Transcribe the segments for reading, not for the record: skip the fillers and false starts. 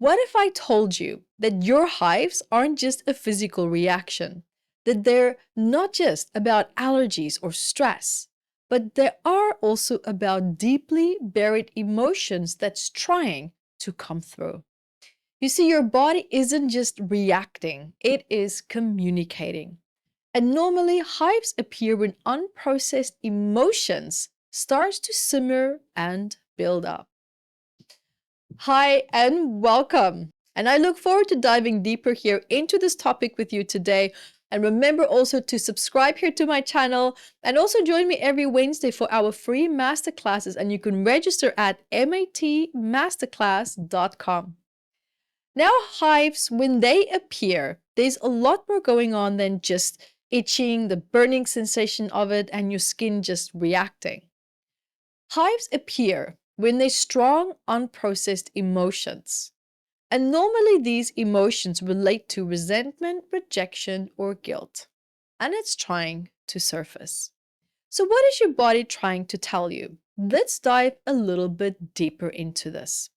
What if I told you that your hives aren't just a physical reaction, that they're not just about allergies or stress, but they are also about deeply buried emotions that's trying to come through? You see, your body isn't just reacting, it is communicating. And normally, hives appear when unprocessed emotions starts to simmer and build up. Hi and welcome. And I look forward to diving deeper here into this topic with you today. And remember also to subscribe here to my channel and also join me every Wednesday for our free masterclasses. And you can register at matmasterclass.com. Now, hives, when they appear, there's a lot more going on than just itching, the burning sensation of it, and your skin just reacting. Hives appear when there's strong, unprocessed emotions. And normally these emotions relate to resentment, rejection, or guilt. And it's trying to surface. So, what is your body trying to tell you? Let's dive a little bit deeper into this.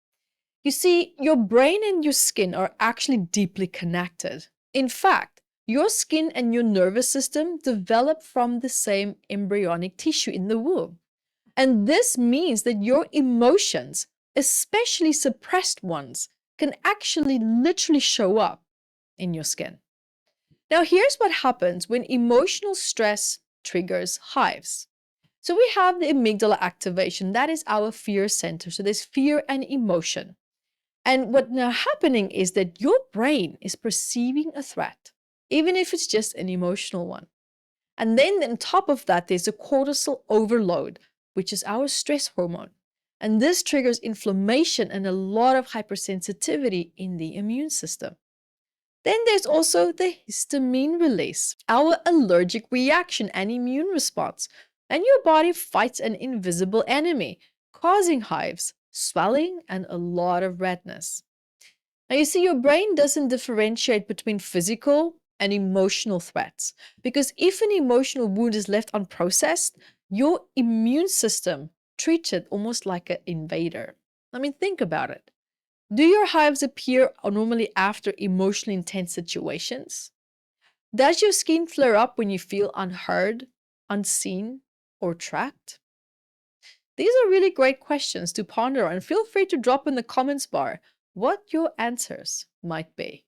You see, your brain and your skin are actually deeply connected. In fact, your skin and your nervous system develop from the same embryonic tissue in the womb. And this means that your emotions, especially suppressed ones, can actually literally show up in your skin. Now, here's what happens when emotional stress triggers hives. So we have the amygdala activation, that is our fear center. So there's fear and emotion. And what now happening is that your brain is perceiving a threat, even if it's just an emotional one. And then on top of that, there's a cortisol overload, which is our stress hormone. And this triggers inflammation and a lot of hypersensitivity in the immune system. Then there's also the histamine release, our allergic reaction and immune response. And your body fights an invisible enemy, causing hives, swelling, and a lot of redness. Now, you see, your brain doesn't differentiate between physical and emotional threats because if an emotional wound is left unprocessed, your immune system treats it almost like an invader. I mean, think about it. Do your hives appear normally after emotionally intense situations? Does your skin flare up when you feel unheard, unseen, or trapped? These are really great questions to ponder on, and feel free to drop in the comments bar what your answers might be.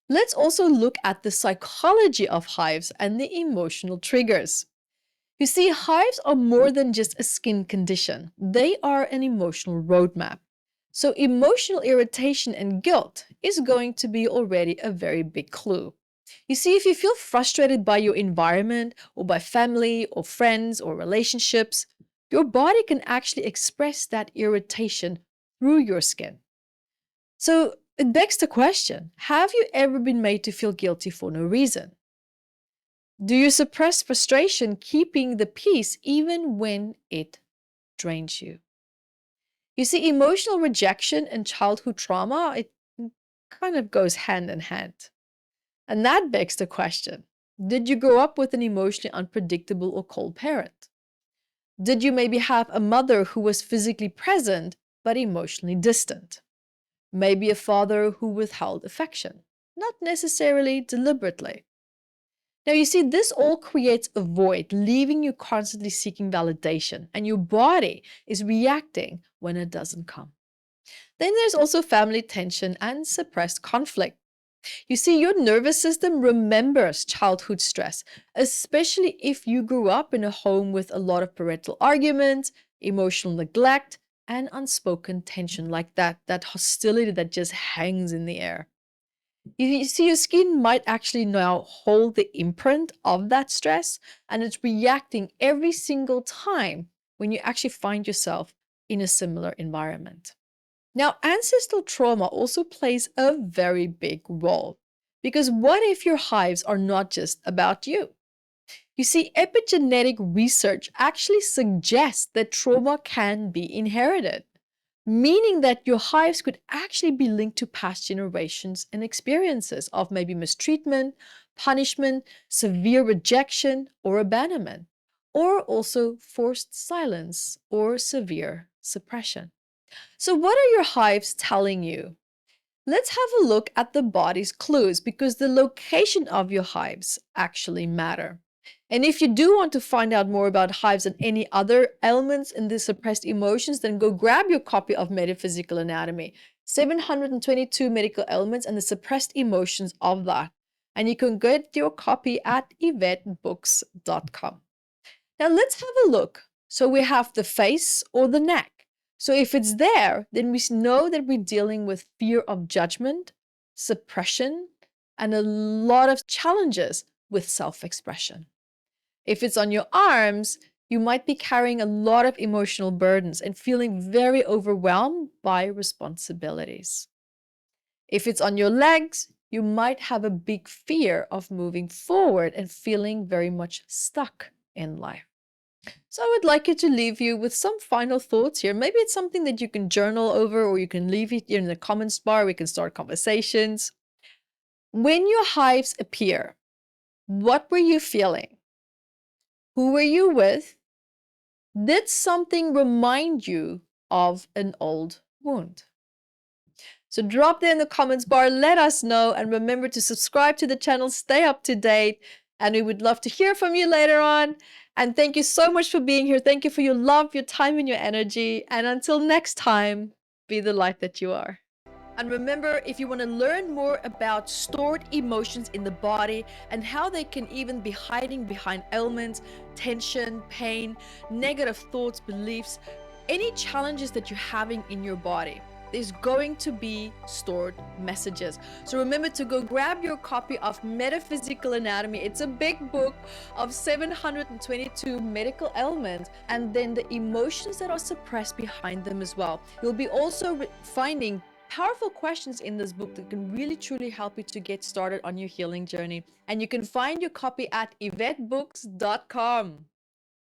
Let's also look at the psychology of hives and the emotional triggers. You see, hives are more than just a skin condition. They are an emotional roadmap. So emotional irritation and guilt is going to be already a very big clue. You see, if you feel frustrated by your environment or by family or friends or relationships, your body can actually express that irritation through your skin. So it begs the question, have you ever been made to feel guilty for no reason? Do you suppress frustration, keeping the peace even when it drains you? You see, emotional rejection and childhood trauma, it kind of goes hand in hand. And that begs the question, did you grow up with an emotionally unpredictable or cold parent? Did you maybe have a mother who was physically present but emotionally distant? Maybe a father who withheld affection, not necessarily deliberately. Now, you see, this all creates a void, leaving you constantly seeking validation, and your body is reacting when it doesn't come. Then there's also family tension and suppressed conflict. You see, your nervous system remembers childhood stress, especially if you grew up in a home with a lot of parental arguments, emotional neglect, and unspoken tension like that hostility that just hangs in the air. You see, your skin might actually now hold the imprint of that stress, and it's reacting every single time when you actually find yourself in a similar environment. Now, ancestral trauma also plays a very big role, because what if your hives are not just about you? You see, epigenetic research actually suggests that trauma can be inherited, meaning that your hives could actually be linked to past generations and experiences of maybe mistreatment, punishment, severe rejection, or abandonment, or also forced silence or severe suppression. So, what are your hives telling you? Let's have a look at the body's clues because the location of your hives actually matter. And if you do want to find out more about hives and any other elements in the suppressed emotions, then go grab your copy of Metaphysical Anatomy, 722 medical elements and the suppressed emotions of that. And you can get your copy at evettebooks.com. Now let's have a look. So we have the face or the neck. So if it's there, then we know that we're dealing with fear of judgment, suppression, and a lot of challenges with self-expression. If it's on your arms, you might be carrying a lot of emotional burdens and feeling very overwhelmed by responsibilities. If it's on your legs, you might have a big fear of moving forward and feeling very much stuck in life. So I would like you to leave you with some final thoughts here. Maybe it's something that you can journal over or you can leave it in the comments bar. We can start conversations. When your hives appear, what were you feeling? Who were you with? Did something remind you of an old wound? So drop there in the comments bar, let us know, and remember to subscribe to the channel, stay up to date, and we would love to hear from you later on. And thank you so much for being here. Thank you for your love, your time, and your energy. And until next time, be the light that you are. And remember, if you want to learn more about stored emotions in the body and how they can even be hiding behind ailments, tension, pain, negative thoughts, beliefs, any challenges that you're having in your body, there's going to be stored messages. So remember to go grab your copy of Metaphysical Anatomy. It's a big book of 722 medical ailments and then the emotions that are suppressed behind them as well. You'll be also finding powerful questions in this book that can really truly help you to get started on your healing journey. And you can find your copy at evettebooks.com.